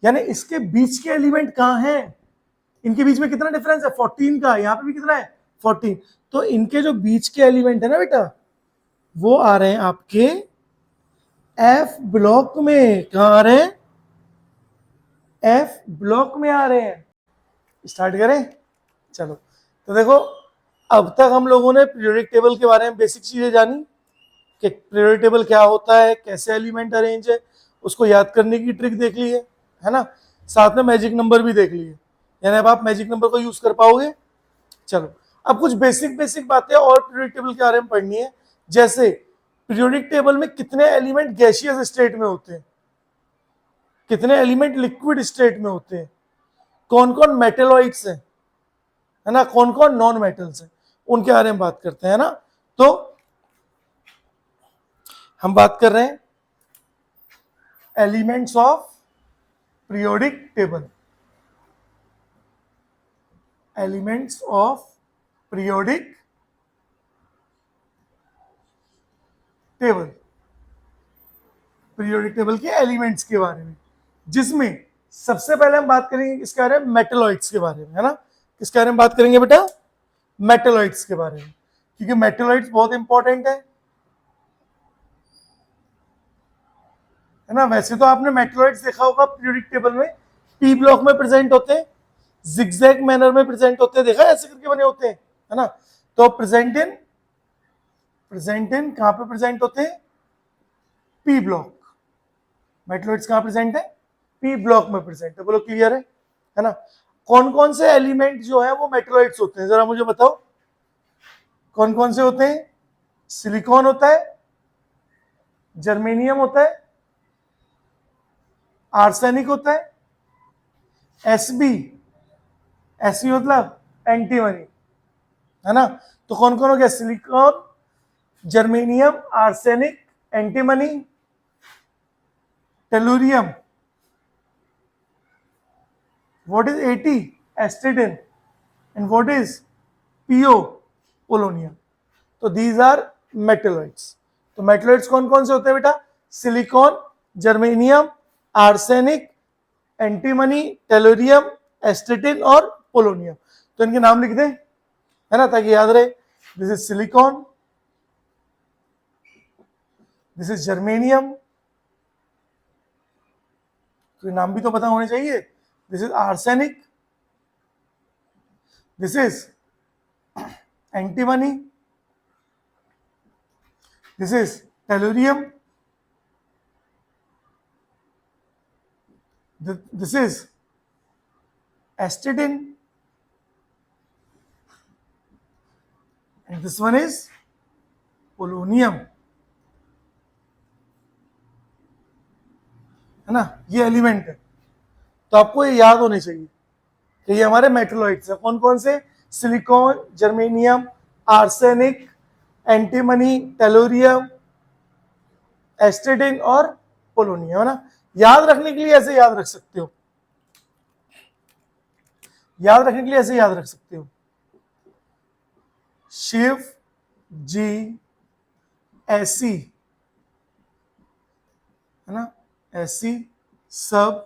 यानी इसके बीच के एलिमेंट कहाँ हैं, इनके बीच में कितना डिफरेंस है 14 का, यहाँ पे भी कितना है 14, तो इनके जो बीच के एलिमेंट है ना बेटा वो आ रहे हैं आपके एफ ब्लॉक में। कहाँ आ रहे हैं, एफ ब्लॉक में आ रहे हैं। स्टार्ट करें, चलो। तो देखो अब तक हम लोगों ने पीरियोडिक टेबल के बारे में बेसिक चीजें जानी कि पीरियोडिक टेबल क्या होता है, कैसे एलिमेंट अरेंज है, उसको याद करने की ट्रिक देख ली है ना, साथ में मैजिक नंबर भी देख लिए, यानी अब आप मैजिक नंबर को यूज कर पाओगे। चलो अब कुछ बेसिक बेसिक बातें और पीरियोडिक टेबल के बारे में पढ़नी है, जैसे पीरियोडिक टेबल में कितने एलिमेंट गैसियस स्टेट में होते हैं, कितने एलिमेंट लिक्विड स्टेट में होते हैं, कौन कौन मेटेलॉइड्स हैं, है ना, कौन कौन नॉन मेटल्स हैं, उनके बारे में बात करते हैं ना। तो हम बात कर रहे हैं elements of periodic table, elements of periodic table, periodic table के एलिमेंट्स के बारे में, जिसमें सबसे पहले हम बात करेंगे इसके बारे में मेटेलॉइड्स के बारे में, है ना। किसके बारे में बात करेंगे बेटा, मेटेलॉइड्स के बारे में, क्योंकि मेटेलॉइड्स बहुत इंपॉर्टेंट है ना। वैसे तो आपने मेटेलॉइड्स देखा होगा पीरियोडिक टेबल में पी ब्लॉक में प्रेजेंट होते हैं, जिगजैग मैनर में प्रेजेंट होते हैं, देखा ऐसे करके बने होते हैं, है ना। तो प्रेजेंट इन कहां पे प्रेजेंट होते हैं, पी ब्लॉक। मेटेलॉइड्स कहां प्रेजेंट है, पी ब्लॉक में प्रेजेंट है। बोलो क्लियर है ना। कौन कौन से एलिमेंट जो है वो मेटेलॉइड्स होते हैं, जरा मुझे बताओ कौन कौन से होते हैं। सिलिकॉन होता है, जर्मेनियम होता है, आर्सेनिक होता है, एसबी, एसबी मतलब एंटीमनी, है ना। तो कौन कौन हो गया, silicon, germanium, arsenic, antimony, tellurium, what is AT, astatine, and what is PO, polonium. तो these are metalloids। तो मेटेलॉइड्स कौन कौन से होते हैं बेटा, silicon, germanium, arsenic, antimony, tellurium, astatine और पोलोनियम। तो इनके नाम लिख दें, है ना, ताकि याद रहे। This is silicon, this is germanium, तो नाम भी तो पता होने चाहिए। This is arsenic, this is antimony, this is tellurium, this is astatine, and this one is polonium, है ना। ये एलिमेंट है, तो आपको ये याद होने चाहिए कि ये हमारे मेटेलॉइड्स हैं। कौन कौन से, silicon, germanium, arsenic, antimony, tellurium, astatine और पोलोनियम, है ना। याद रखने के लिए ऐसे याद रख सकते हो, याद रखने के लिए ऐसे याद रख सकते हो, शिव जी ऐसी, है ना, ऐसी सब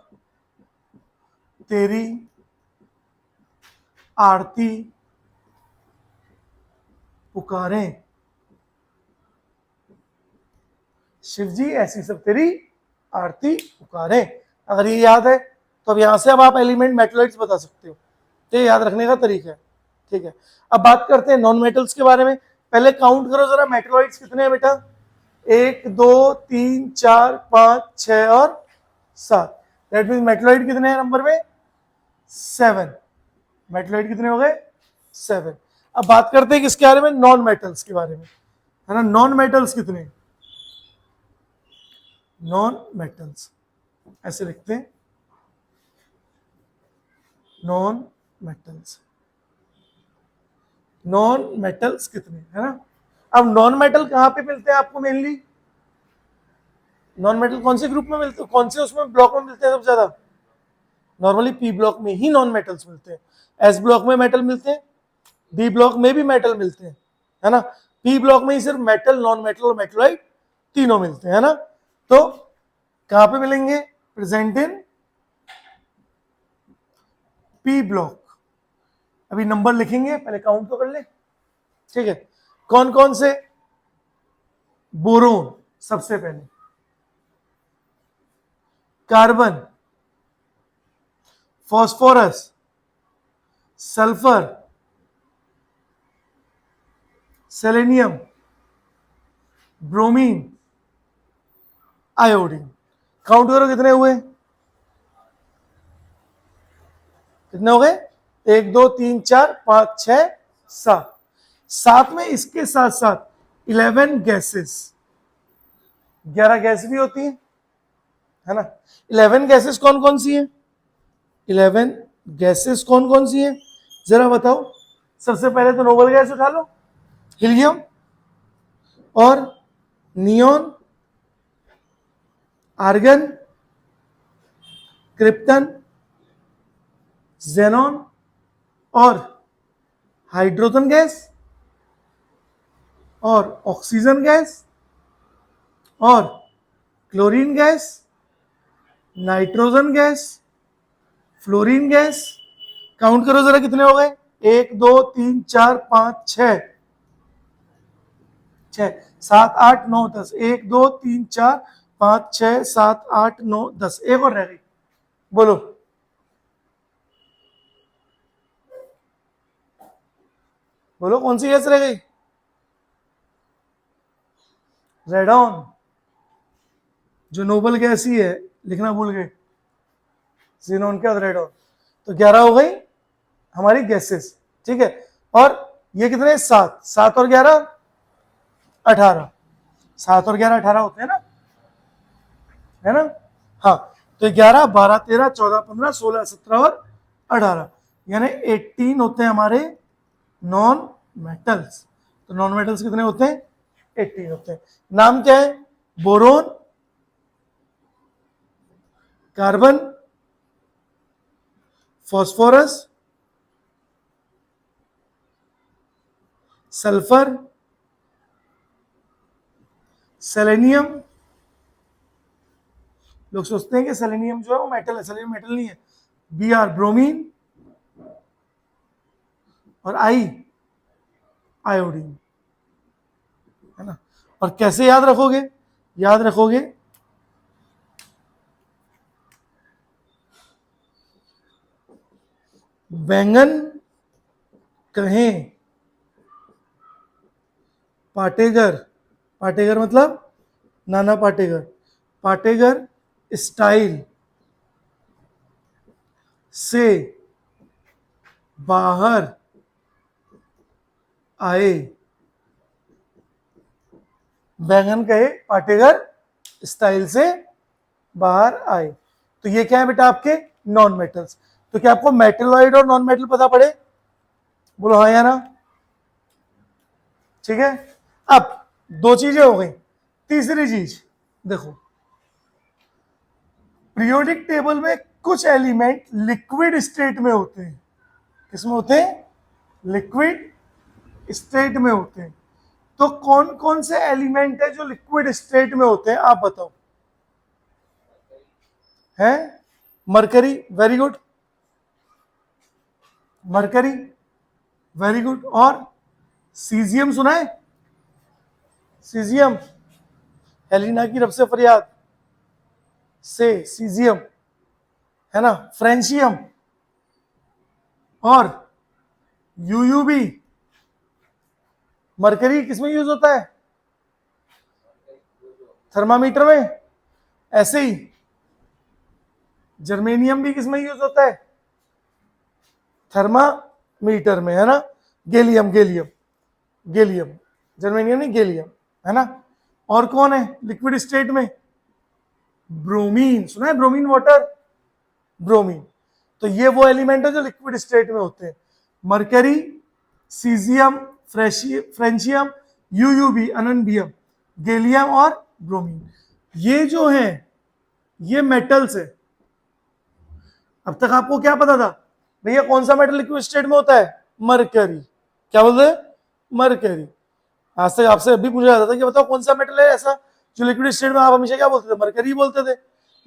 तेरी आरती पुकारें, शिव जी ऐसी सब तेरी आरती पुकारें। अगर ये याद है तो अब यहां से अब आप एलिमेंट मेटेलॉइड्स बता सकते हो, तो ये याद रखने का तरीका है, ठीक है। अब बात करते हैं नॉन मेटल्स के बारे में। पहले काउंट करो जरा मेटेलॉइड्स कितने हैं बेटा, 1 2 3 4 5 6 और 7। दैट मीन मेटेलॉइड कितने हैं नंबर में, 7। मेटेलॉइड कितने हो गए, 7। अब बात करते हैं किसके बारे में, नॉन मेटल्स के बारे में, है ना। नॉन मेटल्स कितने, नॉन मेटल्स ऐसे लिखते हैं, नॉन मेटल्स, नॉन मेटल्स कितने, है ना। अब नॉन मेटल कहां पे मिलते हैं आपको मेनली, नॉन मेटल कौन से ग्रुप में मिलते हैं, कौन से उसमें ब्लॉक में मिलते हैं सबसे ज्यादा, नॉर्मली पी ब्लॉक में ही नॉन मेटल्स मिलते हैं। एस ब्लॉक में मेटल मिलते हैं, डी ब्लॉक में भी मेटल मिलते हैं, है ना। पी ब्लॉक में ही सिर्फ मेटल, नॉन मेटल और मेटलॉइड तीनों मिलते हैं, है ना। तो कहां पे मिलेंगे, प्रेजेंट इन पी ब्लॉक। अभी नंबर लिखेंगे, पहले काउंट तो कर ले, ठीक है। कौन कौन से? बोरोन सबसे पहले, carbon, phosphorus, sulphur, selenium, bromine, iodine. Count करो कितने हुए, कितने हो गए? 1 2 3 4 5 6 7। साथ में इसके साथ साथ 11 गैसेस, 11 गैस भी होती है ना। 11 गैसेस कौन कौन सी है? 11 गैसेस कौन कौन सी है जरा बताओ। सबसे पहले तो नोबल गैस उठा लो, हीलियम और नियोन, आर्गन, क्रिप्टन, जेनॉन और हाइड्रोजन गैस और ऑक्सीजन गैस और chlorine gas, nitrogen gas, fluorine gas. Count करो जरा कितने हो गए? 1 2 3 4 5 6 7 8 9 10। 1 2 3 4 5 6 7 8 9 10। एक और रह गई, बोलो। बोलो कौन सी गैस रह गई? रेडॉन, जो नोबल गैस ही है, लिखना भूल गए, जीनोन के बाद रेडॉन। तो 11 हो गई हमारी गैसेस, ठीक है। और ये कितने? 7, 7 और 11 18। 7 और 11 18 होते हैं ना, है ना? हाँ, तो 11 12 13 14 15 16 17 और 18, यानी 18 होते हैं हमारे नॉन मेटल्स। तो नॉन मेटल्स कितने होते हैं? 18 होते हैं। नाम क्या है? Boron, carbon, phosphorus, sulphur, selenium. लोग सोचते हैं कि सेलेनियम जो है वो मेटल है, सेलेनियम मेटल नहीं है। Br ब्रोमीन और आई आयोडीन, है ना। और कैसे याद रखोगे? याद रखोगे बैंगन कहें पाटेगर, पाटेगर मतलब नाना पाटेकर, पाटेगर स्टाइल से बाहर आए। बैंगन कहे पाटेगर स्टाइल से बाहर आए। तो ये क्या है बेटा? आपके नॉन मेटल्स। तो क्या आपको मेटलॉइड और नॉन मेटल पता पड़े? बोलो हाँ या ना। ठीक है, अब 2 चीजें हो गई। तीसरी चीज देखो, पीरियोडिक टेबल में कुछ एलिमेंट लिक्विड स्टेट में होते हैं। किसमें होते हैं? लिक्विड स्टेट में होते हैं। तो कौन कौन से एलिमेंट है जो लिक्विड स्टेट में होते हैं, आप बताओ। है mercury, very good, mercury, very good. और सीजियम सुना है? सीजियम, हेलिना की रब से फरियाद से सीजियम, है ना। फ्रेंशियम और यूयूबी। मरकरी किसमें यूज होता है? थर्मामीटर में। ऐसे ही जर्मेनियम भी किसमें यूज होता है? थर्मामीटर में, है ना। गैलियम, गैलियम, गैलियम, जर्मेनियम नहीं, गैलियम, है ना। और कौन है लिक्विड स्टेट में? ब्रोमीन, सुना है? Bromine water, bromine. तो ये वो एलिमेंट है जो लिक्विड स्टेट में होते हैं। मरकरी, सीजियम, फ्रेंशियम, यूयूबी, अननबियम, गैलियम और ब्रोमीन। ये जो है ये मेटल्स है। अब तक आपको क्या पता था भैया? कौन सा मेटल लिक्विड स्टेट में होता है? मरकरी। क्या बोलते हैं? मरकरी। आज तक आपसे अभी पूछा जाता था कि बताओ कौन सा मेटल है ऐसा जो लिक्विड स्टेट में, आप हमेशा क्या बोलते थे? मरकरी बोलते थे।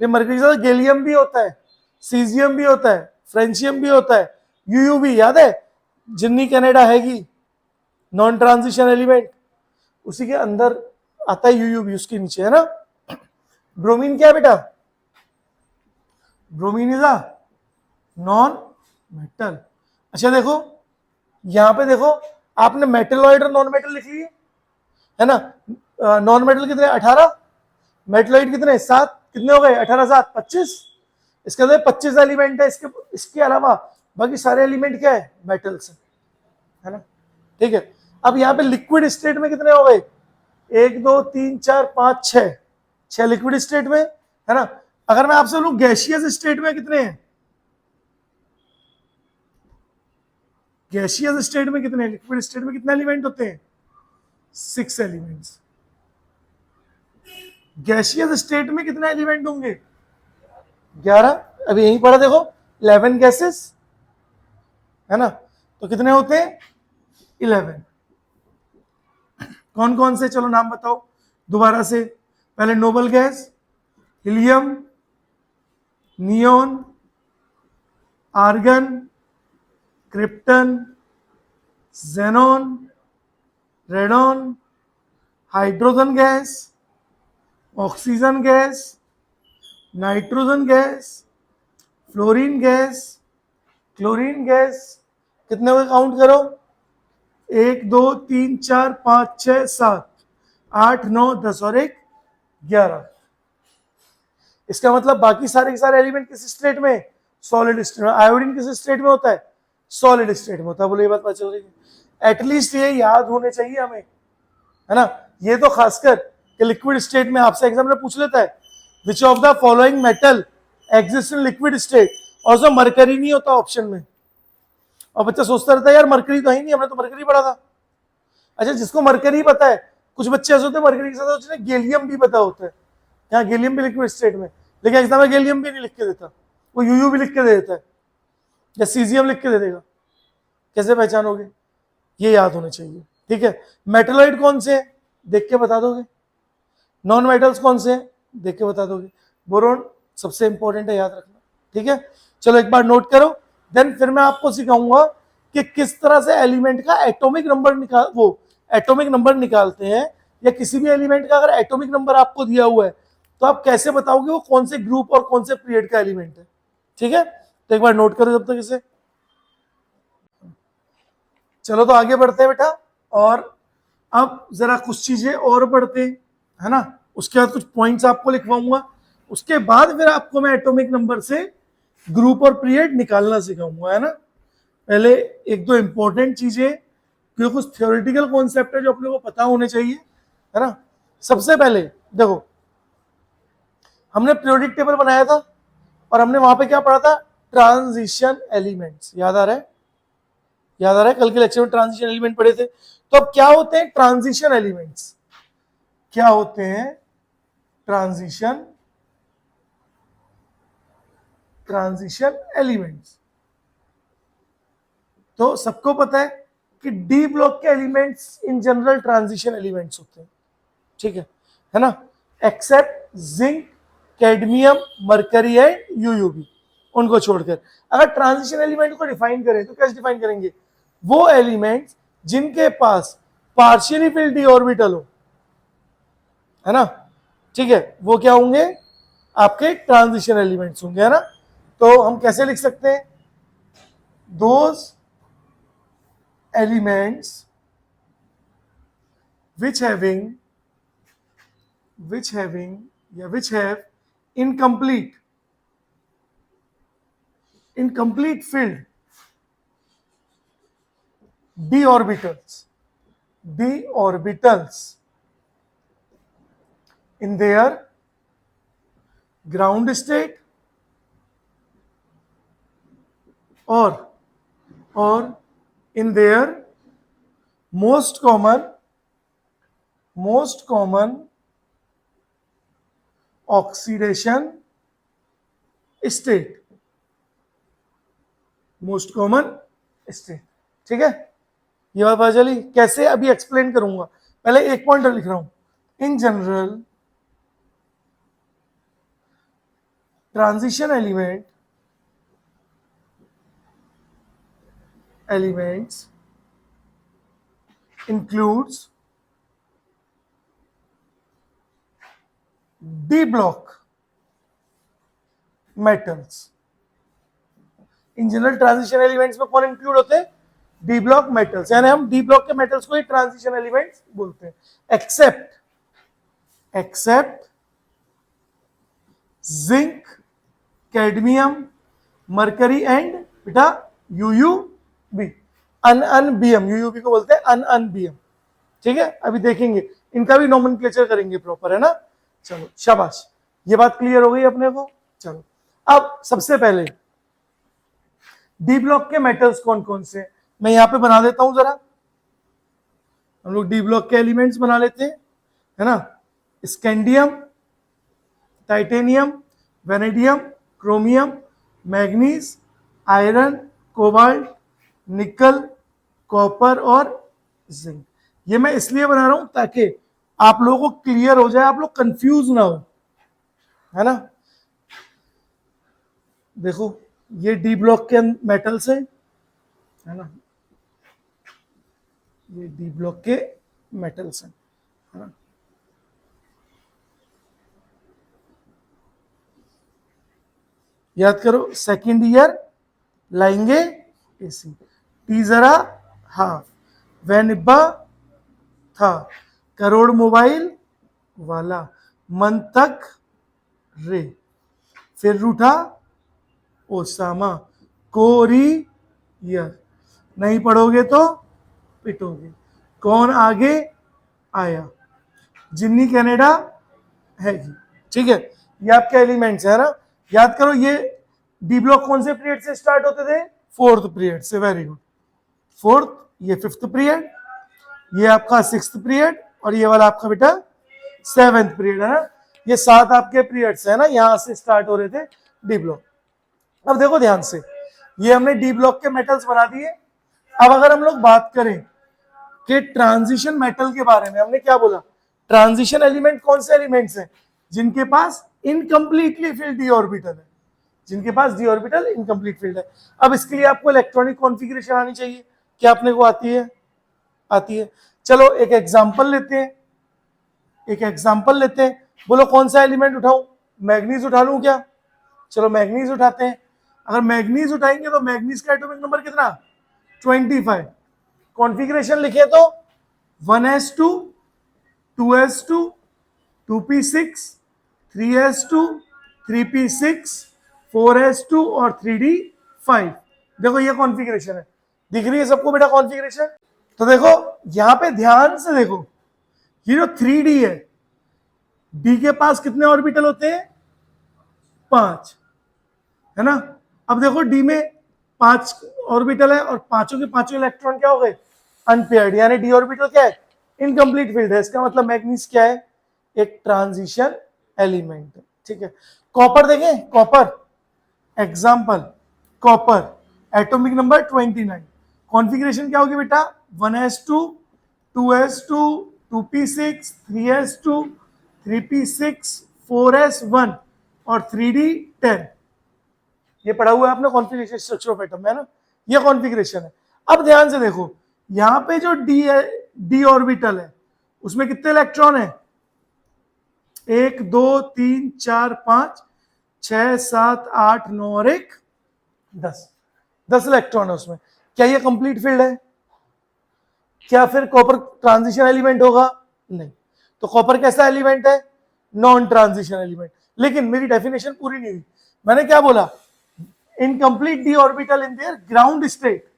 ये मरकरी के साथ गैलियम भी होता है, सीजियम भी होता है, फ्रेंशियम भी होता है, यूयूबी याद है, जिन्नी कनाडा हैगी, नॉन ट्रांजिशन एलिमेंट, उसी के अंदर आता है यूयूबी, उसके नीचे है ना। ब्रोमीन क्या है बेटा? Bromine is a non metal. अच्छा देखो यहां पे देखो, आपने मेटलॉइड और नॉन मेटल लिख लिए है ना। नॉन मेटल कितने? 18, मेटलॉइड कितने? 7, कितने हो गए? 18 7 25। इसके अंदर 25 एलिमेंट है, इसके अलावा बाकी सारे एलिमेंट क्या है? मेटल्स है ना। ठीक है, अब यहाँ पे लिक्विड स्टेट में कितने हो गए? 1 2 3 4 5 6, 6 लिक्विड स्टेट में है ना। अगर मैं आपसे बोलूं गैसियस स्टेट में कितने हैं? गैसियस स्टेट में कितने? लिक्विड स्टेट में कितने एलिमेंट होते हैं? 6 एलिमेंट्स। गैसियस स्टेट में कितने एलिमेंट होंगे? 11। अभी यहीं पढ़ा देखो, 11 गैसेस है ना, तो कितने होते हैं? 11। कौन कौन से? चलो नाम बताओ दोबारा से। पहले noble gas, helium, neon, argon, krypton, xenon, radon, hydrogen gas, oxygen gas, nitrogen gas, fluorine gas, chlorine gas. कितने हुए? काउंट करो, 1 2 3 4 5 6 7 8 9 10 और 1 11। इसका मतलब बाकी सारे के सारे एलिमेंट किस स्टेट में? सॉलिड स्टेट में। आयोडीन किस स्टेट में होता है? सॉलिड स्टेट में होता है। बोलो ये बात पता चल रही है? एटलीस्ट ये याद होने चाहिए हमें, है ना। ये तो खासकर कि लिक्विड स्टेट में आपसे एग्जाम में पूछ लेता है, which of the following metal exist in liquid state, और जो मरकरी नहीं होता ऑप्शन में, और बच्चा सोचता रहता है यार मरकरी तो है ही नहीं, हमने तो मरकरी पढ़ा था। अच्छा, जिसको मरकरी पता है, कुछ बच्चे ऐसे होते हैं मरकरी के साथ उसने गैलियम भी पता होता है, यहाँ गैलियम भी लिक्विड स्टेट में, लेकिन एग्जाम में गैलियम भी नहीं लिख के देता, वो यूयू भी लिख के दे देता है, या सीजियम लिख के दे देगा। कैसे पहचानोगे? ये याद होने चाहिए, ठीक है। मेटलॉइड कौन से हैं? देख के बता दोगे। नॉन मेटल्स कौन से हैं? देख के बता दोगे। बोरोन सबसे इंपॉर्टेंट है, याद रखना, ठीक है। चलो एक बार नोट करो, देन फिर मैं आपको सिखाऊंगा कि किस तरह से एलिमेंट का एटॉमिक नंबर निकालते हैं, या किसी भी एलिमेंट का अगर एटॉमिक नंबर आपको दिया हुआ है तो आप कैसे बताओगे वो कौन से ग्रुप और कौन से पीरियड का एलिमेंट है, ठीक है। तो एक बार नोट करो जब तक इसे। चलो तो आगे बढ़ते हैं बेटा, और अब जरा कुछ चीजें और पढ़ते हैं, है ना। उसके बाद कुछ पॉइंट्स आपको लिखवाऊंगा, उसके बाद फिर आपको मैं एटॉमिक नंबर से ग्रुप और पीरियड निकालना सिखाऊंगा, है ना। पहले एक दो इंपॉर्टेंट चीजें, क्योंकि कुछ थ्योरेटिकल कॉन्सेप्ट है जो अपने को पता होने चाहिए, है ना। सबसे पहले देखो, हमने पीरियोडिक टेबल बनाया था और हमने वहां पे क्या पढ़ा था? Transition elements. याद आ रहा है? याद आ रहा है? कल के लेक्चर में ट्रांजिशन एलिमेंट पढ़े थे। तो अब क्या होते हैं ट्रांजिशन एलिमेंट्स? क्या होते हैं ट्रांजिशन एलिमेंट्स? तो सबको पता है कि डी ब्लॉक के elements in general transition elements होते हैं, ठीक है ना, except zinc, cadmium, mercury and UUB, उनको छोड़कर। अगर ट्रांजिशन एलिमेंट को डिफाइन करें तो कैसे डिफाइन करेंगे? वो एलिमेंट्स जिनके पास पार्शियली फिल्ड डी ऑर्बिटल हो, है ना, ठीक है, वो क्या होंगे? आपके ट्रांजिशन एलिमेंट्स होंगे, है ना। तो हम कैसे लिख सकते हैं? Those elements which have incomplete filled d orbitals in their ground state or in their most common oxidation state, most common state, ठीक है। ये बात पता चली? कैसे अभी एक्सप्लेन करूंगा, पहले एक पॉइंट लिख रहा हूं। इन general transition element elements includes d block metals. इन जनरल ट्रांजिशन एलिमेंट्स में कौन इंक्लूड होते हैं? डी ब्लॉक मेटल्स, यानी हम डी ब्लॉक के मेटल्स को ही ट्रांजिशन एलिमेंट्स बोलते हैं, except zinc, cadmium, mercury and बेटा यूयूबी, अनबीएम, यूयूबी को बोलते हैं अनबीएम, ठीक है? अभी देखेंगे, इनका भी नोमेनक्लेचर करेंगे प्रॉपर, है ना? चलो शाबाश, ये बात क्लियर हो गई अपने को। चलो अब सबसे पहले डी ब्लॉक के मेटल्स कौन कौन से, मैं यहां पे बना देता हूं जरा, हम लोग डी ब्लॉक के एलिमेंट्स बना लेते हैं, है ना? Scandium, titanium, vanadium, chromium, manganese, iron, cobalt, निकल, कॉपर और जिंक। ये मैं इसलिए बना रहा हूं ताकि आप लोगों को क्लियर हो जाए, आप लोग कंफ्यूज ना हो, है ना? देखो ये डी ब्लॉक के मेटल्स है ना? ये डी ब्लॉक के मेटल्स हैं, है ना? याद करो, सेकेंड ईयर लाएंगे एसी, टी जरा हाफ, वैनिब्बा था, करोड़ मोबाइल वाला, मन तक रे, फिर रूठा ओसामा, कोरियर, नहीं पढ़ोगे तो पिटोगे, कौन आगे आया, जिन्नी कनाडा हैगी, ठीक है? ये आपके एलिमेंट्स है ना? याद करो, ये डी ब्लॉक कौन से पीरियड से स्टार्ट होते थे? फोर्थ पीरियड से, वेरी गुड, फोर्थ, ये फिफ्थ पीरियड, ये आपका सिक्स्थ पीरियड, और ये वाला आपका बेटा सेवेंथ पीरियड, है ना? ये 7 आपके पीरियड्स है ना, यहां से स्टार्ट हो रहे थे डी ब्लॉक। अब देखो ध्यान से, ये हमने डी ब्लॉक के मेटल्स बना दिए। अब अगर हम लोग बात करें कि ट्रांजिशन मेटल के बारे में, हमने क्या बोला? ट्रांजिशन एलिमेंट कौन से एलिमेंट्स हैं? जिनके पास इनकम्प्लीटली फिल्ड डी ऑर्बिटल है, जिनके पास डी ऑर्बिटल इनकम्प्लीट फील्ड है। अब इसके लिए आपको इलेक्ट्रॉनिक कॉन्फ़िगरेशन आनी चाहिए, क्या अपने को आती है? आती है। चलो एक एग्जांपल लेते हैं, बोलो कौन सा एलिमेंट उठाऊं? मैग्नीज उठा लूं क्या? चलो मैग्नीज उठाते हैं। अगर मैग्नीज उठाएंगे तो मैग्नीज का एटॉमिक नंबर कितना? 25। कॉन्फ़िगरेशन लिखे तो 1s2, 2s2, 2p6, 3s2, 3p6, 4s2 और 3d5। देखो ये कॉन्फ़िगरेशन है, दिख रही है सबको बेटा कॉन्फ़िगरेशन? तो देखो यहां पे ध्यान से देखो, ये जो 3d है, d के पास कितने ऑर्बिटल होते हैं? 5, है ना? अब देखो d में 5 ऑर्बिटल है और पांचों के पांचों इलेक्ट्रॉन क्या हो गए? अनपेयर्ड, यानी d ऑर्बिटल क्या है? इनकम्प्लीट फील्ड है। इसका मतलब मैग्नीज क्या है? एक ट्रांजिशन एलिमेंट है, ठीक है? कॉपर देखें, copper example, copper atomic number 29। Configuration क्या होगी बेटा? 1s2, 2s2, 2p6, 3s2, 3p6, 4s1 और 3d10। ये पढ़ा हुआ है आपने कॉन्फ़िगरेशन स्ट्रक्चर ऑफ एटम में, है ना? ये कॉन्फ़िगरेशन है। अब ध्यान से देखो, यहां पे जो डी ऑर्बिटल है उसमें कितने इलेक्ट्रॉन है? 1 2 3 4 5 6 7 8 9 और 1 10 इलेक्ट्रॉन है उसमें। क्या ये कंप्लीट फील्ड है? क्या फिर कॉपर ट्रांजिशन एलिमेंट होगा? नहीं। तो कॉपर कैसा एलिमेंट है? Non transition element. लेकिन मेरी डेफिनेशन पूरी नहीं हुई। मैंने क्या बोला? Incomplete D orbital in their ground state.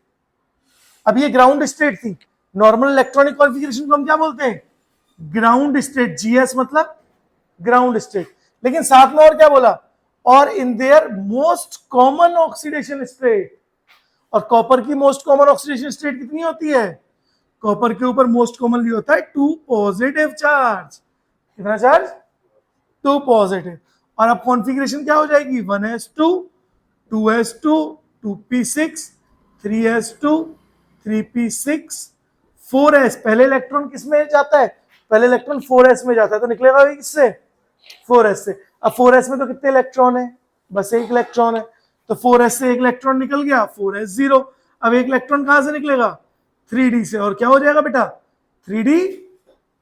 अब ये ग्राउंड स्टेट थी। नॉर्मल इलेक्ट्रॉनिक कॉन्फ़िगरेशन को हम क्या बोलते हैं? ग्राउंड स्टेट, जीएस मतलब ग्राउंड स्टेट। लेकिन साथ में और क्या बोला? और in their most common oxidation state. और कॉपर की मोस्ट कॉमन ऑक्सीडेशन स्टेट कितनी होती है? कॉपर के ऊपर मोस्ट कॉमनली होता है 2 पॉजिटिव चार्ज। कितना चार्ज? 2 पॉजिटिव। और अब कॉन्फ़िगरेशन क्या हो जाएगी? 1s2, 2s2, 2p6, 3s2, 3p6, 4s। पहले इलेक्ट्रॉन किस में जाता है? पहले इलेक्ट्रॉन 4s में जाता है, तो निकलेगा भी किससे? 4s से। अब 4s में तो कितने इलेक्ट्रॉन है? बस एक इलेक्ट्रॉन है, तो 4s से एक इलेक्ट्रॉन निकल गया, 4s0। अब एक इलेक्ट्रॉन कहां से निकलेगा, 3d से, और क्या हो जाएगा बेटा 3d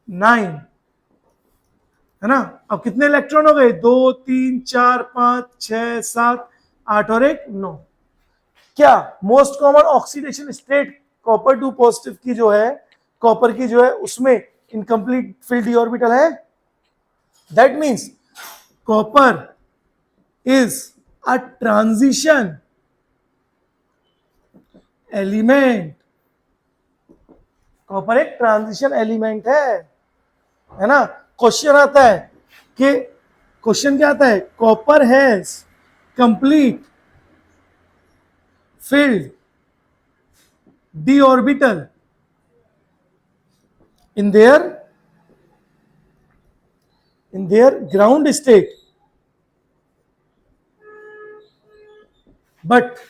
9, है ना। अब कितने इलेक्ट्रॉन हो गए, 2 3 4 5 6 7 8 और 1 9। क्या most common oxidation state copper two positive की जो है, कॉपर की जो है उसमें इनकम्प्लीट फील्ड d ऑर्बिटल है। That means copper is a transition element, copper एक ट्रांजिशन एलिमेंट है ना। क्वेश्चन आता है कि क्वेश्चन क्या आता है, copper has complete filled d orbital in their ground state, but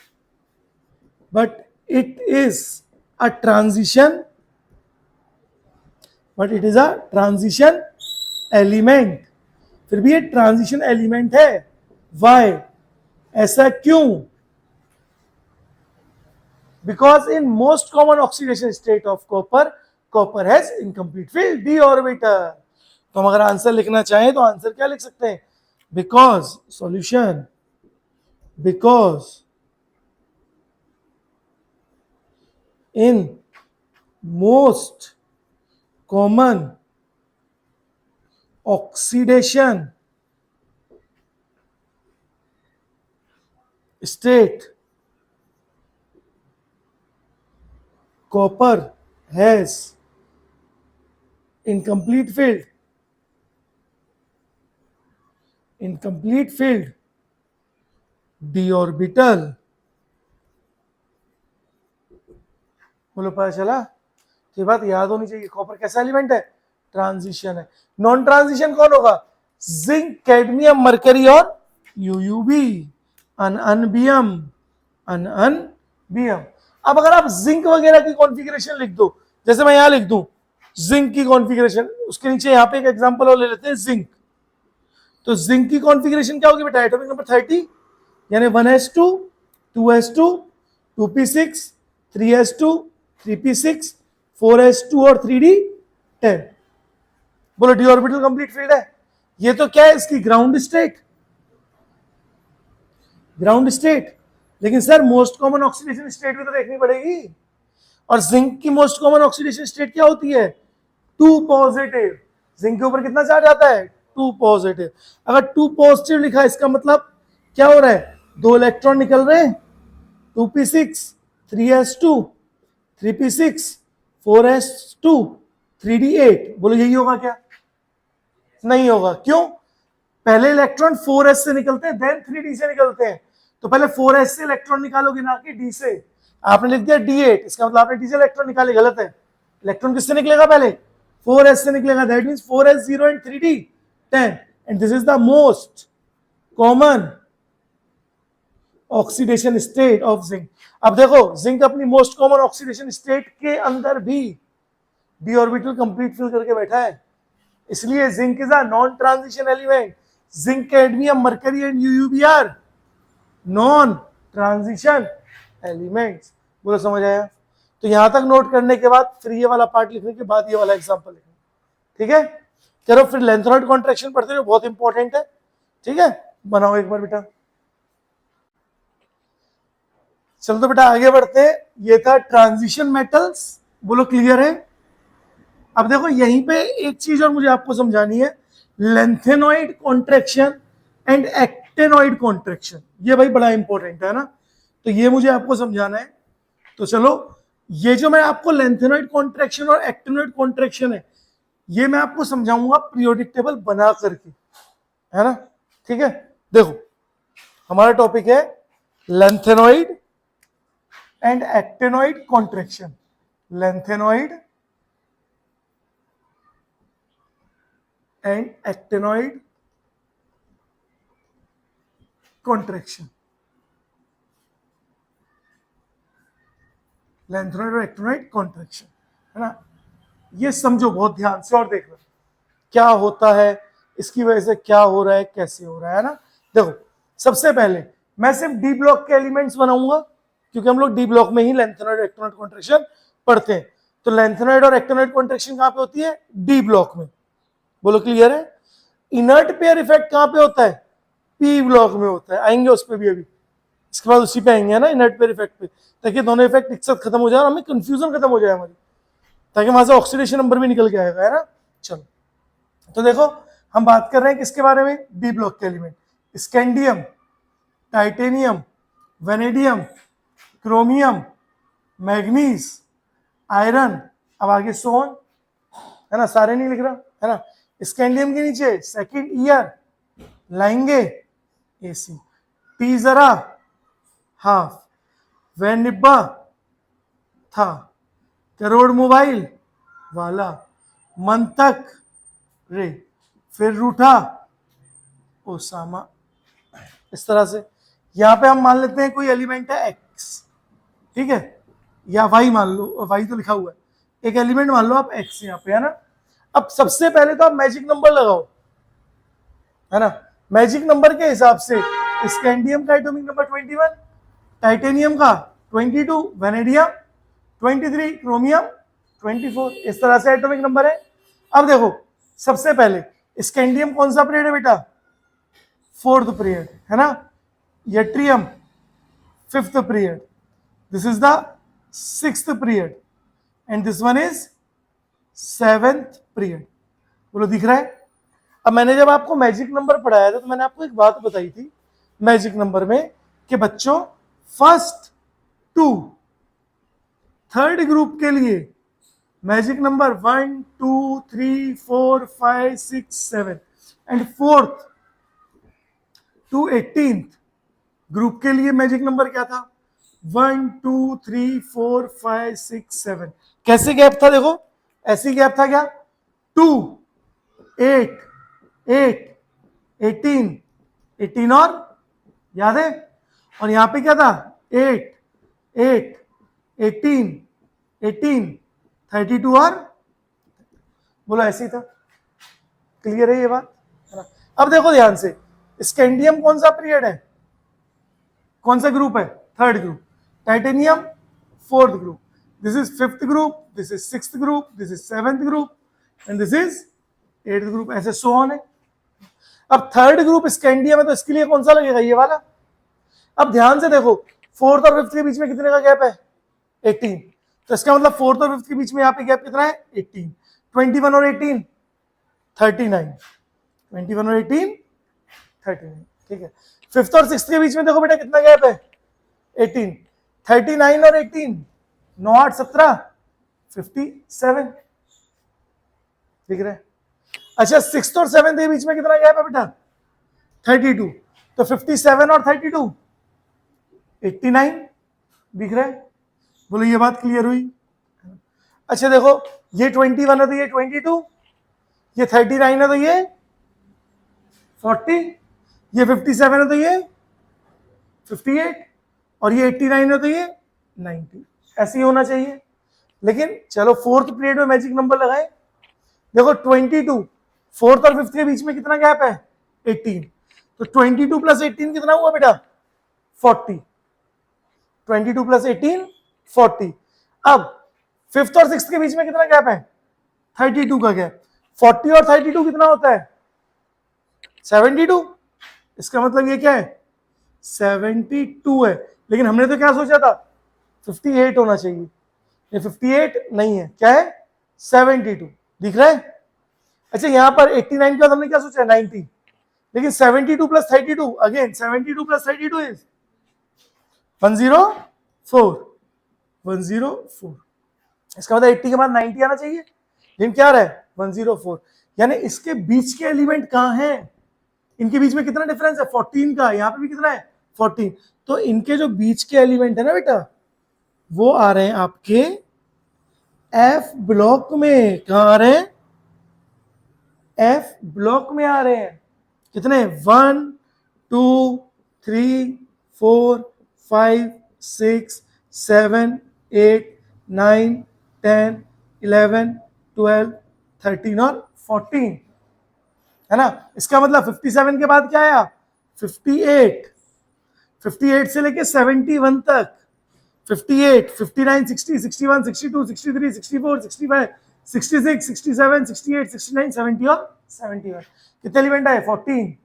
it is a transition, but it is a transition element, फिर भी ये ट्रांजिशन एलिमेंट है। वाई, ऐसा क्यों, because in most common oxidation state of copper has incomplete field d orbital। तो हम अगर answer लिखना चाहें तो आंसर क्या लिख सकते हैं, because solution, because in most common oxidation state copper has incomplete field d orbital। बोलो पता चला, ये बात याद होनी चाहिए। कॉपर कैसा एलिमेंट है, ट्रांजिशन है। नॉन ट्रांजिशन कौन होगा, जिंक कैडमियम मरकरी और यूयूबी, अनअनबियम, अनअनबियम। अब अगर आप जिंक वगैरह की कॉन्फ़िगरेशन लिख दो, जैसे मैं यहां लिख दूं जिंक की कॉन्फ़िगरेशन, उसके नीचे यहां पे एक एग्जांपल और ले लेते हैं जिंक। तो जिंक की कॉन्फ़िगरेशन क्या होगी बेटा, एटॉमिक नंबर 30, यानी 1s2 2s2 2p6 3s2 3p6 4s2 और 3d10। बोलो डी ऑर्बिटल कंप्लीट फील्ड है। ये तो क्या है, इसकी ग्राउंड स्टेट, लेकिन sir most common oxidation state भी तो देखनी पड़ेगी। और जिंक की मोस्ट कॉमन ऑक्सीडेशन स्टेट क्या होती है, 2 पॉजिटिव। जिंक के ऊपर कितना चार्ज आता है, 2 पॉजिटिव। अगर 2 पॉजिटिव लिखा है, इसका मतलब क्या हो रहा है, 2 इलेक्ट्रॉन निकल रहे हैं, 2p6 3s2 3p6 4s2 3d8। बोलो यही होगा क्या, नहीं होगा। क्यों, पहले इलेक्ट्रॉन 4s से निकलते हैं, देन 3d से निकलते हैं। तो पहले 4s से इलेक्ट्रॉन निकालोगे, ना कि d से। आपने लिख दिया d8, इसका मतलब आपने d से इलेक्ट्रॉन निकाले, गलत है। इलेक्ट्रॉन किससे निकलेगा, पहले 4s से निकलेगा। That means 4s0 and 3d10, and this is the most common oxidation state of zinc. अब देखो जिंक अपनी मोस्ट कॉमन ऑक्सीडेशन स्टेट के अंदर भी डी ऑर्बिटल कंप्लीट फिल करके बैठा है, इसलिए zinc is a non transition element. Zinc, cadmium, mercury and UUB are non transition elements. बोलो समझ आया। तो यहां तक नोट करने के बाद फिर ये वाला पार्ट लिखने के बाद ये वाला एग्जांपल लिखना, ठीक है। चलो फिर लेंथेनॉइड कॉन्ट्रैक्शन पढ़ते रहो, बहुत इंपॉर्टेंट है, ठीक है। बनाओ एक बार बेटा। चलो तो बेटा आगे बढ़ते हैं। ये था ट्रांजिशन मेटल्स, बोलो क्लियर है। अब देखो यहीं पे एक चीज और मुझे आपको समझानी है, lanthanoid contraction and actinoid contraction. ये भाई बड़ा इंपॉर्टेंट है ना, तो ये मुझे आपको समझाना है। तो चलो ये जो मैं आपको लेंथेनॉइड कॉन्ट्रैक्शन और एक्टेनॉइड कॉन्ट्रैक्शन है, ये मैं आपको समझाऊंगा पीरियोडिक टेबल बना करके, है ना, ठीक है। देखो हमारा टॉपिक है lanthanoid and actinoid contraction, lanthanoid and actinoid contraction, lanthanoid और एक्टेनॉइड कॉन्ट्रैक्शन, है ना। ये समझो बहुत ध्यान से और देखना क्या होता है, इसकी वजह से क्या हो रहा है, कैसे हो रहा है ना। देखो सबसे पहले मैं सिर्फ डी ब्लॉक के एलिमेंट्स बनाऊंगा, क्योंकि हम लोग डी ब्लॉक में ही लेंथेनॉइड एक्टिनॉइड कॉन्ट्रैक्शन पढ़ते हैं। तो लेंथेनॉइड और एक्टिनॉइड कॉन्ट्रैक्शन कहां पे होती है? डी ब्लॉक में। बोलो क्लियर है? इनर्ट पेयर इफेक्ट कहां पे होता है? पी ब्लॉक में होता है। आएंगे उस पर भी अभी, इसके बाद उसी पे आएंगे ना, इनर्ट पेयर इफेक्ट पे, ताकि दोनों इफेक्ट एक साथ खत्म हो जाए और हमें कंफ्यूजन खत्म हो जाए हमारी, ताकि वहां से ऑक्सीडेशन नंबर भी निकल के आएगा, है ना। चलो, तो देखो हम बात कर रहे हैं किसके बारे में? डी ब्लॉक के element, scandium, titanium, vanadium, chromium, manganese, iron, अब आगे सोन, है ना, सारे नहीं लिख रहा, है ना। स्कैंडियम के नीचे सेकंड ईयर लाएंगे एसी, टी जरा हाफ, वेनिब्बा था, करोड़ मोबाइल वाला, मंतक रे, फिर रूठा ओसामा। इस तरह से यहां पे हम मान लेते हैं कोई एलिमेंट है एक्स, ठीक है, या वाई मान लो, वाई तो लिखा हुआ है, एक एलिमेंट मान लो आप एक्स यहाँ पे, है ना। अब सबसे पहले तो आप मैजिक नंबर लगाओ, है ना। मैजिक नंबर के हिसाब से स्कैंडियम का एटॉमिक नंबर 21, टाइटेनियम का 22, वेनेडियम 23, क्रोमियम 24, इस तरह से एटॉमिक नंबर है। अब देखो सबसे पहले स्कैंडियम कौन सा पीरियड है बेटा? फोर्थ पीरियड, है ना। Yttrium fifth period, this is the sixth period, and this one is seventh period. बोलो दिख रहा है? अब मैंने जब आपको मैजिक नंबर पढ़ाया था तो मैंने आपको एक बात बताई थी मैजिक नंबर में, कि बच्चों फर्स्ट टू थर्ड ग्रुप के लिए magic number 1 2 3 4 5 6 7 and fourth to 18th group के लिए मैजिक नंबर क्या था? 1 2 3 4 5 6 7। कैसे गैप था? देखो ऐसी गैप था क्या? 2 8 8 18 18 और याद है, और यहां पे क्या था? 8 8 18 18 32 और, बोलो ऐसे ही था। क्लियर है ये बात? अब देखो ध्यान से, स्कैंडियम कौन सा पीरियड है? कौन सा ग्रुप है? Third group. Titanium fourth group, this is fifth group, this is sixth group, this is seventh group, and this is eighth group, ऐसे सो ऑन है। अब थर्ड ग्रुप स्कैंडियम है तो इसके लिए कौन सा लगेगा? ये वाला। अब ध्यान से देखो, फोर्थ और फिफ्थ के बीच में कितने का गैप है? 18, तो इसका मतलब फोर्थ और फिफ्थ के बीच में यहाँ पे गैप कितना है? 18। 21 और 18 39, 21 और 18 39, ठीक है। फिफ्थ और सिक्स्थ के बीच में देखो बेटा कितना गैप है? 18। 39 और 18 9 8 17 57, दिख रहा है? अच्छा, सिक्स्थ और सेवेंथ के बीच में कितना गैप है बेटा? 32, तो 57 और 32 89, दिख रहा है? बोलो ये बात क्लियर हुई? अच्छा देखो, ये 21 है तो ये 22, ये 39 है तो ये 40, ये 57 है तो ये 58, और ये 89 है तो ये 90, ऐसे ही होना चाहिए। लेकिन चलो फोर्थ पीरियड में मैजिक नंबर लगाए। देखो 22, फोर्थ और फिफ्थ के बीच में कितना गैप है? 18, तो 22 प्लस 18 कितना हुआ बेटा? 40। 22 प्लस 18 40। अब फिफ्थ और सिक्स्थ के बीच में कितना गैप है? 32 का गैप। 40 और 32 कितना होता है? 72। इसका मतलब ये क्या है? 72 है। लेकिन हमने तो क्या सोचा था? 58 होना चाहिए। ये 58 नहीं है, क्या है? 72, दिख रहा है? अच्छा, यहां पर 89 के बाद हमने क्या सोचा? 90, लेकिन 72 प्लस 32, अगेन 72 प्लस 32 इज 104, 104। इसका मतलब 80 के बाद 90 आना चाहिए, लेकिन क्या रहा है? 104। यानी इसके बीच के एलिमेंट कहां हैं? इनके बीच में कितना डिफरेंस है? 14 का। यहाँ पे भी कितना है? 14। तो इनके जो बीच के एलिमेंट है ना बेटा, वो आ रहे हैं आपके एफ ब्लॉक में। कहां आ रहे हैं? एफ ब्लॉक में आ रहे हैं। कितने? 1 2 3 4 5 6 7 8 9 10 11 12 13 और 14, है ना। इसका मतलब 57 के बाद क्या आया? 58। 58 से लेके 71 तक 58, 59, 60, 61, 62, 63, 64, 65, 66, 67, 68, 69, 70 और 71। कितने एलिमेंट आए? 14।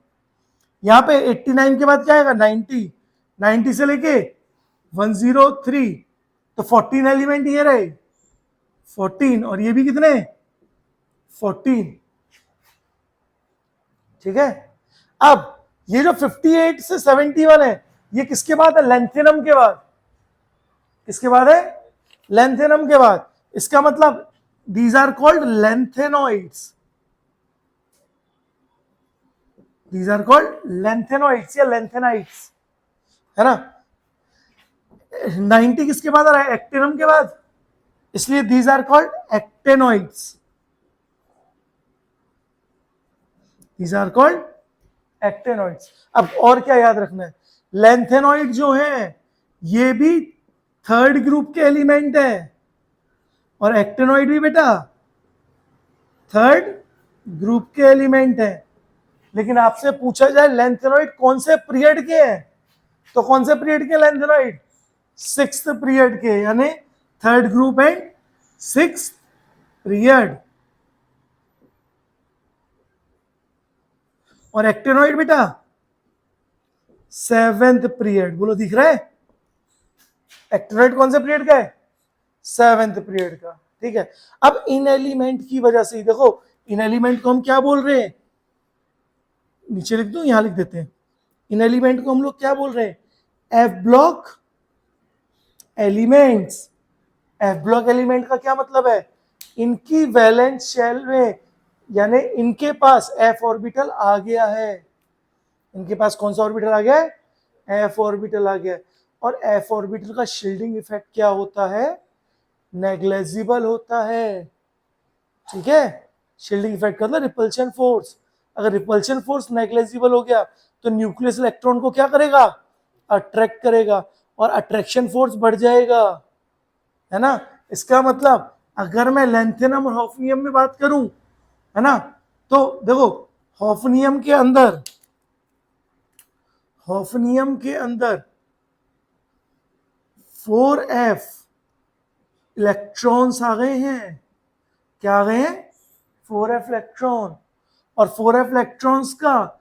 यहाँ पे 89 के बाद क्या आएगा? 90, 90 से लेके 103, तो 14 एलिमेंट ये रहे, 14, और ये भी कितने? 14। ठीक है। अब ये जो 58 से 71 है, ये किसके बाद है? लेंथेनम के बाद। किसके बाद है? लेंथेनम के बाद। इसका मतलब these are called lanthanoids, these are called lanthanoids या लेंथेनाइड्स, है ना। 90 किसके बाद आ रहा है? एक्टेनम के बाद, इसलिए these are called actinoids, these are called actinoids. अब और क्या याद रखना है? लेंथेनॉइड जो है ये भी थर्ड ग्रुप के एलिमेंट है, और एक्टेनॉइड भी बेटा थर्ड ग्रुप के एलिमेंट है। लेकिन आपसे पूछा जाए लेंथेनॉइड कौन से पीरियड के हैं, तो कौन से पीरियड के लेंथेनॉइड? 6th पीरियड के, यानी third group and 6th period. और एक्टेनॉइड बेटा 7th पीरियड। बोलो दिख रहा है? एक्टेनॉइड कौन से पीरियड का है? 7th पीरियड का। ठीक है। अब इन एलिमेंट की वजह से देखो, इन एलिमेंट को हम क्या बोल रहे हैं? नीचे लिख दूं, यहां लिख देते हैं। इन एलिमेंट को हम लोग क्या बोल रहे हैं? F block elements. F block element का क्या मतलब है? इनकी वैलेंस शेल में, यानी इनके पास एफ ऑर्बिटल आ गया है। इनके पास कौन सा ऑर्बिटल आ गया है? एफ ऑर्बिटल आ गया है। और एफ ऑर्बिटल का शील्डिंग इफेक्ट क्या होता है? नेग्लेजिबल होता है। ठीक है। शील्डिंग इफेक्ट का मतलब रिपल्शन फोर्स। अगर रिपल्शन फोर्स नेग्लेजिबल हो गया तो न्यूक्लियस इलेक्ट्रॉन को क्या करेगा? अट्रैक्ट करेगा, और अट्रैक्शन फोर्स बढ़ जाएगा, है ना। इसका मतलब अगर मैं लेंथेनम और हॉफनियम में बात करूं, है ना, तो देखो हॉफनियम के अंदर 4f इलेक्ट्रॉन्स आ गए हैं। क्या आ गए हैं? 4f electron. और 4f इलेक्ट्रॉन्स का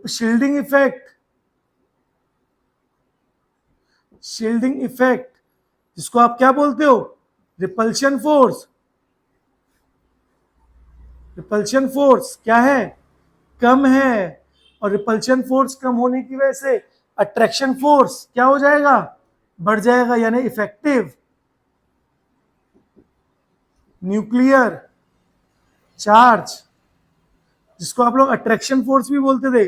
शील्डिंग इफेक्ट जिसको आप क्या बोलते हो? Repulsion force. रिपल्शन फोर्स क्या है? कम है। और रिपल्शन फोर्स कम होने की वजह से अट्रैक्शन फोर्स क्या हो जाएगा? बढ़ जाएगा, यानी इफेक्टिव न्यूक्लियर चार्ज, जिसको आप लोग अट्रैक्शन फोर्स भी बोलते थे।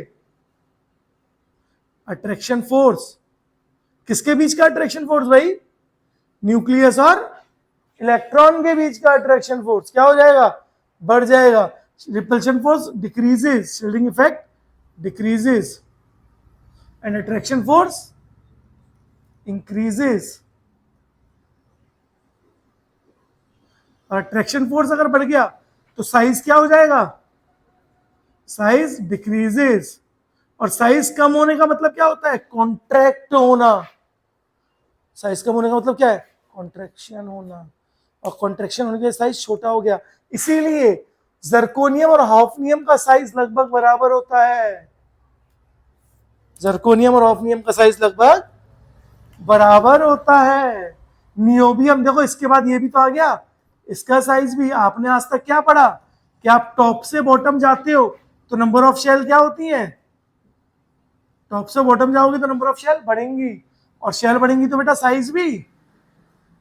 अट्रैक्शन फोर्स किसके बीच का अट्रैक्शन फोर्स भाई? न्यूक्लियस और इलेक्ट्रॉन के बीच का अट्रैक्शन फोर्स क्या हो जाएगा? बढ़ जाएगा। Repulsion force decreases, shielding effect decreases, and attraction force increases. और अट्रैक्शन फोर्स अगर बढ़ गया तो साइज क्या हो जाएगा? Size decreases. और साइज कम होने का मतलब क्या होता है? कॉन्ट्रैक्ट होना। साइज कम होने का मतलब क्या है? कॉन्ट्रैक्शन होना। और कॉन्ट्रैक्शन होने के साइज छोटा हो गया। इसीलिए जर्कोनियम और हॉफनियम का साइज लगभग बराबर होता है। जर्कोनियम और हॉफनियम का साइज लगभग बराबर होता है। नियोबियम देखो, इसके बाद ये भी तो आ गया, इसका साइज भी। आपने आज तक क्या पढ़ा कि आप टॉप से बॉटम जाते हो तो नंबर ऑफ शेल क्या होती है? टॉप से बॉटम जाओगे तो नंबर ऑफ शेल बढ़ेंगी, और शेल बढ़ेंगी तो बेटा साइज भी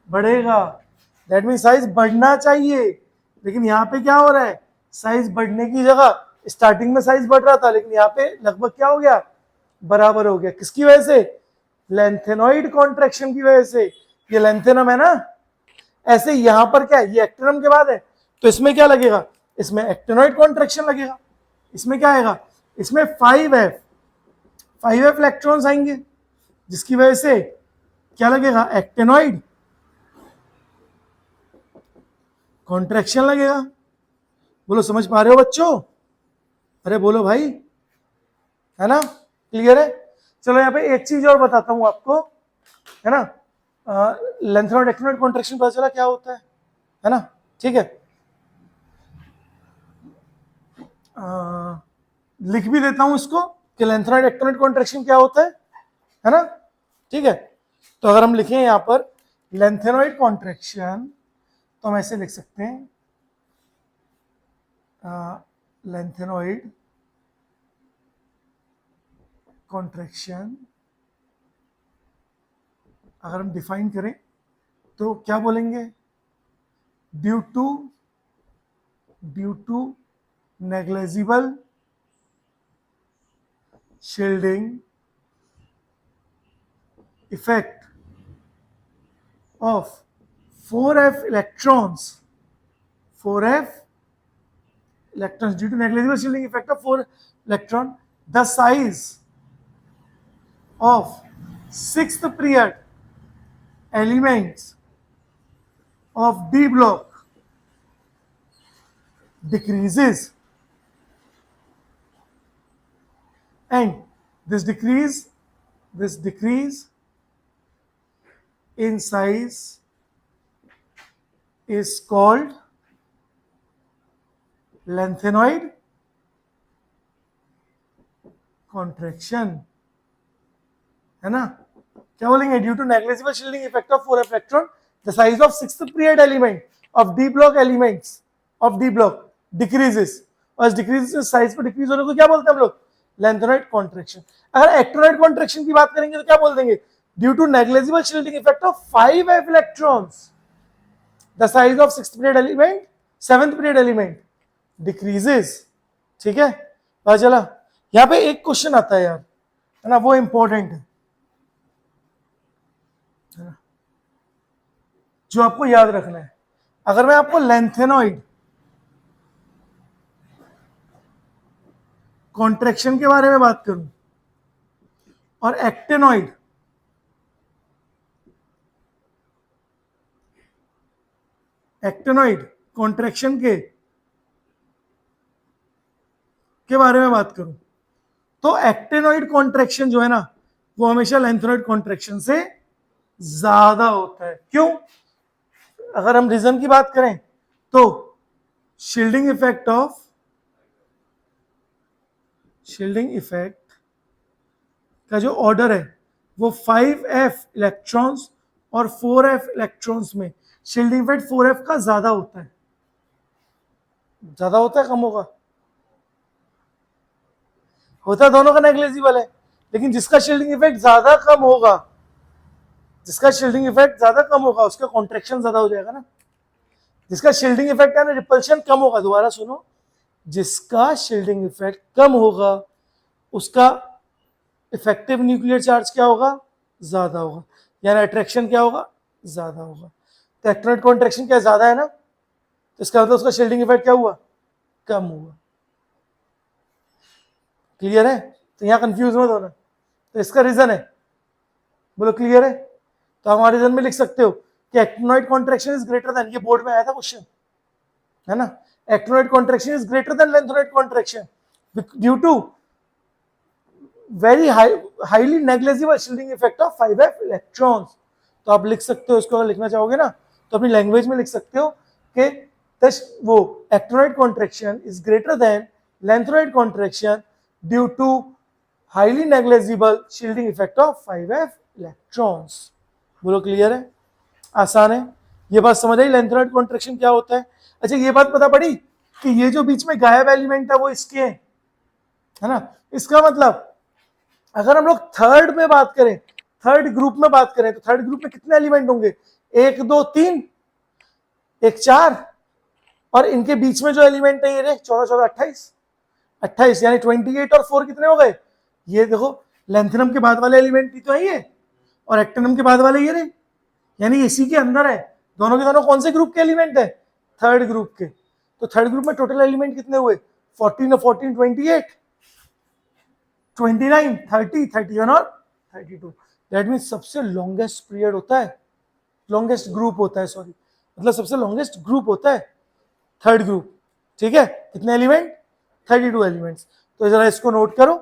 बढ़ेगा। दैट मीन साइज बढ़ना चाहिए। लेकिन यहाँ पे क्या हो रहा है? साइज बढ़ने की जगह स्टार्टिंग में साइज बढ़ रहा था, लेकिन यहाँ पे लगभग क्या हो गया? बराबर हो गया। किसकी वजह से? लेंथेनॉइड कॉन्ट्रैक्शन की वजह से। ये लेंथेनम है ना। ऐसे यहां पर क्या है? ये एक्टेनम के बाद है, तो इसमें क्या लगेगा? इसमें एक्टेनॉइड कॉन्ट्रैक्शन लगेगा। इसमें क्या आएगा? इसमें 5f इलेक्ट्रॉन्स आएंगे, जिसकी वजह से क्या लगेगा? एक्टेनॉइड कॉन्ट्रैक्शन लगेगा। बोलो समझ पा रहे हो बच्चों? अरे बोलो भाई, है ना? क्लियर है? चलो यहाँ पे एक चीज और बताता हूं आपको, है ना। लेंथेनॉइड एक्टिनॉइड कॉन्ट्रैक्शन पता चला क्या होता है ना, ठीक है। लिख भी देता हूं इसको कि लेंथेनॉइड एक्टिनॉइड कॉन्ट्रैक्शन क्या होता है ना, ठीक है। तो अगर हम लिखें यहां पर लेंथेनॉइड कॉन्ट्रैक्शन तो हम ऐसे लिख सकते हैं, लेंथेनॉइड कॉन्ट्रैक्शन अगर हम डिफाइन करें तो क्या बोलेंगे, due to negligible shielding effect of 4f electrons due to negligible shielding effect of 4 electron, the size of 6th period elements of D block decreases, and this decrease in size is called lengthenoid contraction, है ना। क्या बोलेंगे, due to negligible shielding effect of 4f electron the size of 6th period element of D block elements of D block decreases, और इस decrease size को decrease होने को क्या बोलते हैं हम लोग, लेंथेनॉइड कॉन्ट्रैक्शन। अगर एक्टिनॉइड कॉन्ट्रैक्शन की बात करेंगे तो क्या बोल देंगे, due to negligible shielding effect of 5f electrons the size of 6th period element 7th period element decreases, ठीक है। पता चला। यहां पे एक क्वेश्चन आता है यार, है ना, वो इंपॉर्टेंट है जो आपको याद रखना है। अगर मैं आपको लेंथेनॉइड कॉन्ट्रैक्शन के बारे में बात करूं और एक्टिनॉइड कॉन्ट्रैक्शन के बारे में बात करूं तो एक्टिनॉइड कॉन्ट्रैक्शन जो है ना वो हमेशा लेंथेनॉइड कॉन्ट्रैक्शन से ज्यादा होता है। क्यों, अगर हम रीजन की बात करें तो शील्डिंग इफेक्ट का जो ऑर्डर है वो 5f इलेक्ट्रॉन्स और 4f इलेक्ट्रॉन्स में शील्डिंग इफेक्ट 4f का ज्यादा होता है, कम होता दोनों का नेग्लिजिबल है, लेकिन जिसका शील्डिंग इफेक्ट ज्यादा कम होगा उसका कॉन्ट्रैक्शन ज्यादा हो जाएगा ना। जिसका शील्डिंग इफेक्ट है ना रिपल्शन कम होगा, दोबारा सुनो, जिसका शील्डिंग इफेक्ट कम होगा उसका इफेक्टिव न्यूक्लियर चार्ज क्या होगा, ज्यादा होगा, यानी अट्रैक्शन क्या होगा, ज्यादा होगा। तो एक्टिनॉइड कॉन्ट्रैक्शन क्या ज्यादा है ना, तो इसका मतलब उसका शील्डिंग इफेक्ट क्या हुआ, कम हुआ। क्लियर है, तो यहां कंफ्यूज मत होना। तो इसका रीजन है, बोलो क्लियर है। तो हमारे रीजन में लिख सकते हो कि actinoid contraction is greater than, ये बोर्ड में आया था क्वेश्चन, है ना, actinoid contraction is greater than lanthanoid contraction due to very highly negligible shielding effect of 5f electrons. तो आप लिख सकते हो, इसको अगर लिखना चाहोगे ना तो अपनी लैंग्वेज में लिख सकते हो कि वो actinoid contraction is greater than lanthanoid contraction due to highly negligible shielding effect of 5f electrons. बोलो क्लियर है, आसान है, ये बात समझ आई लेंथेनॉइड कॉन्ट्रैक्शन क्या होता है। अच्छा ये बात पता पड़ी कि ये जो बीच में गायब एलिमेंट है वो इसके हैं, है ना। इसका मतलब अगर हम लोग थर्ड में बात करें, थर्ड ग्रुप में बात करें तो थर्ड ग्रुप में कितने एलिमेंट होंगे, 1 2 3 1 4, और इनके बीच में जो एलिमेंट है ये रे 14 14 28 यानी 28 और 4 कितने हो गए, ये देखो लेंथेनम के बाद वाले एलिमेंट भी तो है ये, और एक्टिनम के बाद वाले ये रे, यानी इसी के अंदर है। दोनों के दोनों कौन से ग्रुप के एलिमेंट है, थर्ड ग्रुप के। तो थर्ड ग्रुप में टोटल एलिमेंट कितने हुए, 14 और 14 28 29 30 31 और 32। दैट मीन्स सबसे लॉन्गेस्ट पीरियड होता है, लॉन्गेस्ट ग्रुप होता है, सॉरी मतलब सबसे लॉन्गेस्ट ग्रुप होता है थर्ड ग्रुप, ठीक है। कितने एलिमेंट, 32 एलिमेंट्स। तो जरा इसको नोट करो,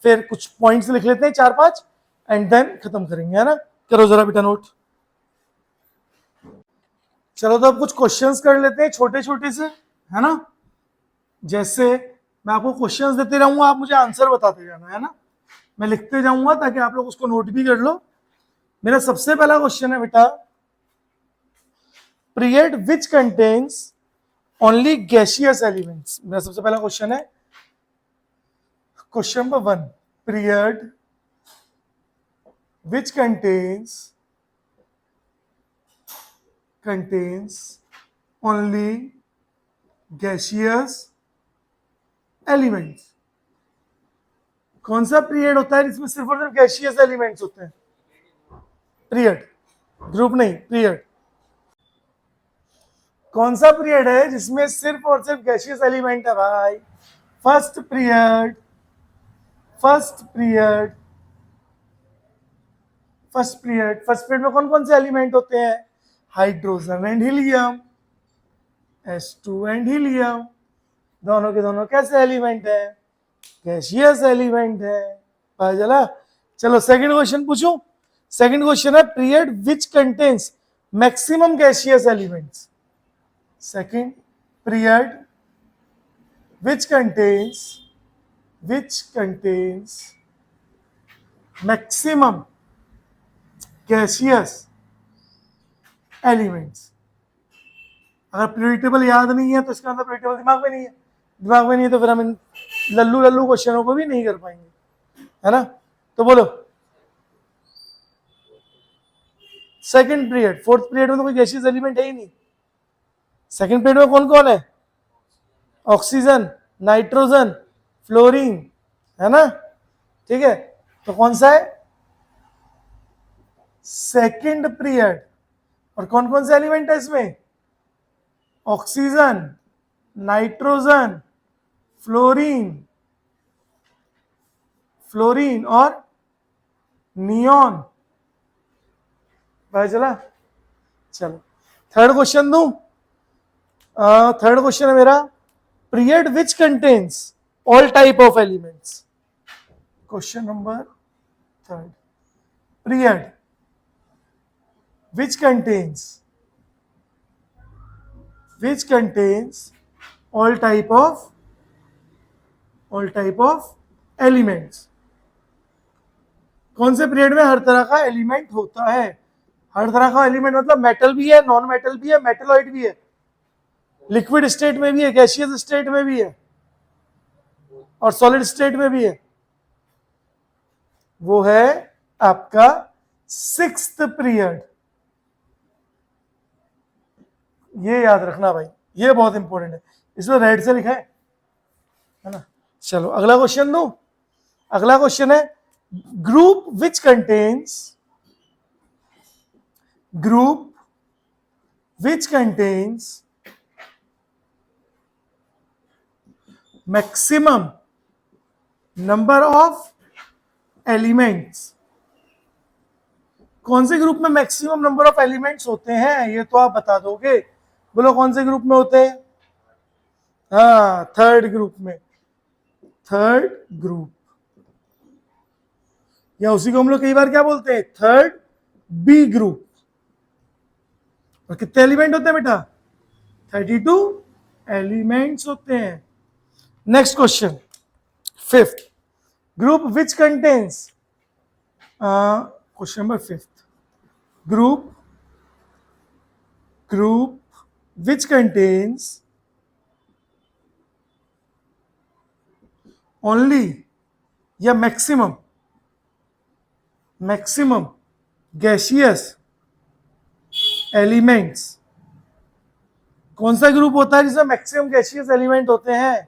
फिर कुछ पॉइंट्स लिख लेते हैं 4 5 एंड देन खत्म करेंगे, है ना। करो जरा बेटा नोट। चलो तो अब कुछ क्वेश्चंस कर लेते हैं छोटे छोटे से, है ना। जैसे मैं आपको क्वेश्चंस देते रहूंगा, आप मुझे आंसर बताते जाना, है ना। मैं लिखते जाऊंगा ताकि आप लोग उसको नोट भी कर लो। मेरा सबसे पहला क्वेश्चन है बेटा, period which contains only gaseous elements. मेरा सबसे पहला क्वेश्चन है, question number 1, period which contains only gaseous elements। कौन सा पीरियड होता है जिसमें सिर्फ और सिर्फ गैसियस एलिमेंट्स होते हैं? पीरियड, ग्रुप नहीं, पीरियड। कौन सा पीरियड है जिसमें सिर्फ और सिर्फ गैसियस एलिमेंट है भाई? First period, first period, first period. First period में कौन कौन से एलिमेंट होते हैं? Hydrogen and helium, H2 and helium. दोनों के दोनों कैसे एलिमेंट है? गैसियस एलिमेंट है। पता चला? चलो सेकंड क्वेश्चन पूछूं। सेकंड क्वेश्चन है, period which contains maximum gaseous elements. Second, period which contains maximum gaseous elements। अगर पीरियड टेबल याद नहीं है तो इसका मतलब पीरियड टेबल दिमाग में नहीं है। दिमाग में नहीं है तो फिर हम इन लल्लू लल्लू क्वेश्चनों को भी नहीं कर पाएंगे, है ना। तो बोलो सेकंड पीरियड। फोर्थ पीरियड में तो कोई गैसियस एलिमेंट है ही नहीं। सेकंड पीरियड में कौन कौन है? ऑक्सीजन, नाइट्रोजन, फ्लोरीन, है ना। ठीक है, तो कौन सा है? Second period. और कौन कौन से एलिमेंट है इसमें? ऑक्सीजन, नाइट्रोजन, फ्लोरीन, फ्लोरीन और नियॉन। पता चला? चलो थर्ड क्वेश्चन दूं। थर्ड क्वेश्चन है मेरा, period which contains all type of elements. Question number third, period which contains all type of elements। कौन से पीरियड में हर तरह का एलिमेंट होता है? हर तरह का एलिमेंट मतलब मेटल भी है, नॉन मेटल भी है, मेटलॉइड भी है, लिक्विड स्टेट में भी है, गैसियस स्टेट में भी है और सॉलिड स्टेट में भी है। वो है आपका सिक्स्थ पीरियड। ये याद रखना भाई, ये बहुत इंपॉर्टेंट है, इसमें रेड से लिखा है ना। चलो अगला क्वेश्चन दो। अगला क्वेश्चन है, group which contains maximum number of elements. कौन से ग्रुप में मैक्सिमम नंबर ऑफ एलिमेंट्स होते हैं ये तो आप बता दोगे। बोलो कौन से ग्रुप में होते हैं? हाँ, थर्ड ग्रुप में। थर्ड ग्रुप, या उसी को हम लोग कई बार क्या बोलते हैं? Third B group. और कितने एलिमेंट होते हैं बेटा? 32 एलिमेंट्स होते हैं। Next question, fifth, group which contains, question number fifth, group which contains only या maximum gaseous elements। कौन सा ग्रुप होता है जिसमें मैक्सिमम गैसियस एलिमेंट होते हैं?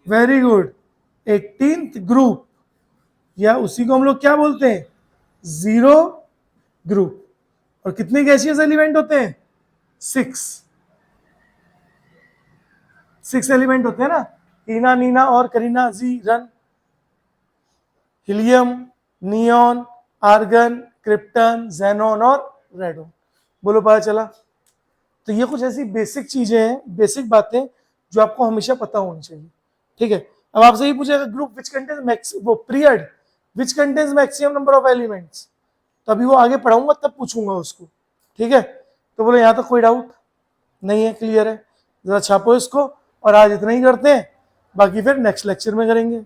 वेरी गुड, 18th ग्रुप, या उसी को हम लोग क्या बोलते हैं? Zero group. और कितने गैसियस एलिमेंट होते हैं? 6 एलिमेंट होते हैं ना, टीना, नीना और करीना, जी, रन, helium, neon, argon, krypton, xenon और रेडोन। बोलो पता चला? तो ये कुछ ऐसी बेसिक चीजें हैं, बेसिक बातें जो आपको हमेशा पता होनी चाहिए। ठीक है, अब आपसे ये पूछेगा ग्रुप विच कंटेन्स वो period which contains maximum number of elements, तो अभी वो आगे पढ़ाऊंगा तब पूछूंगा उसको। ठीक है, तो बोले यहाँ तक कोई डाउट नहीं है, क्लियर है, जरा छापो इसको, और आज इतना ही करते हैं, बाकी फिर नेक्स्ट लेक्चर में करेंगे।